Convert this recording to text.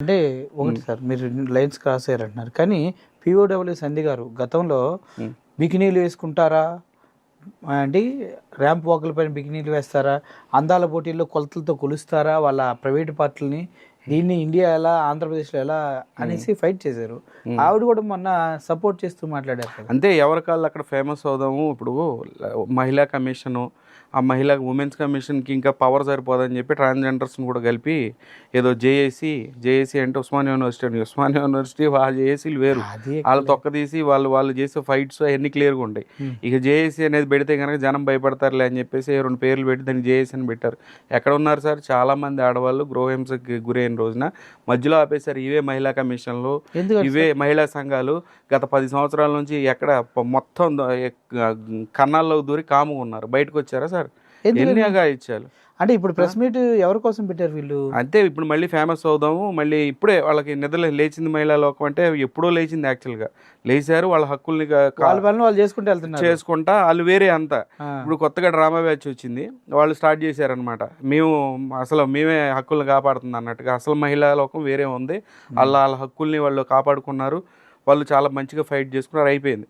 అంటే ఒకటి సార్ మీరు లైన్స్ క్రాస్ అయ్యారంటున్నారు కానీ పిఓడబ్ల్యూ సంధి గారు గతంలో బికినీలు వేసుకుంటారా అంటే ర్యాంప్ వాకుల పైన బికినీలు వేస్తారా, అందాల పోటీల్లో కొలతలతో కొలుస్తారా వాళ్ళ ప్రైవేట్ పార్టీలని, దీన్ని ఇండియా ఎలా ఆంధ్రప్రదేశ్లో ఎలా అనేసి ఫైట్ చేశారు. ఆవిడ కూడా మొన్న సపోర్ట్ చేస్తూ మాట్లాడారు కదా. అంతే ఎవరికాళ్ళు అక్కడ ఫేమస్ అవుదాము. ఇప్పుడు మహిళా కమిషను, ఆ మహిళా ఉమెన్స్ కమిషన్కి ఇంకా పవర్ సరిపోదని చెప్పి ట్రాన్స్జెండర్స్ని కూడా కలిపి ఏదో జేఏసీ అంటే ఉస్మానియా యూనివర్సిటీ వాళ్ళ జేఏసీలు వేరు, వాళ్ళు తొక్కదీసి వాళ్ళు చేసే ఫైట్స్ అవన్నీ క్లియర్గా ఉంటాయి. ఇక జేఏసీ అనేది పెడితే కనుక జనం భయపడతారులే అని చెప్పేసి 2 పేర్లు పెట్టి దానికి జేఏసీ అని పెట్టారు. ఎక్కడ ఉన్నారు సార్ చాలామంది ఆడవాళ్ళు గృహహింసకి గురైన రోజున మధ్యలో ఆపేశారు. ఇవే మహిళా కమిషన్లు, ఇవే మహిళా సంఘాలు గత 10 సంవత్సరాల నుంచి ఎక్కడ మొత్తం కన్నాల్లో దూరి కాముగా ఉన్నారు. బయటకు వచ్చారా సార్? ఎన్నిగా ఇచ్చారు అంటే ఇప్పుడు ప్రెస్ మీట్ ఎవరి కోసం పెట్టారు వీళ్ళు? అంతే ఇప్పుడు మళ్ళీ ఫేమస్ అవుదాము, మళ్ళీ ఇప్పుడే వాళ్ళకి నిద్ర లేచింది మహిళా లోకం అంటే ఎప్పుడో లేచింది. యాక్చువల్గా లేచారు, వాళ్ళ హక్కుల్ని వాళ్ళు చేసుకుంటా వాళ్ళు వేరే అంతా. ఇప్పుడు కొత్తగా డ్రామా బ్యాచ్ వచ్చింది, వాళ్ళు స్టార్ట్ చేశారనమాట. మేమే హక్కుల్ని కాపాడుతుంది అన్నట్టుగా. అసలు మహిళా లోకం వేరే ఉంది, వాళ్ళ హక్కుల్ని వాళ్ళు కాపాడుకున్నారు, వాళ్ళు చాలా మంచిగా ఫైట్ చేసుకున్నారు, అయిపోయింది.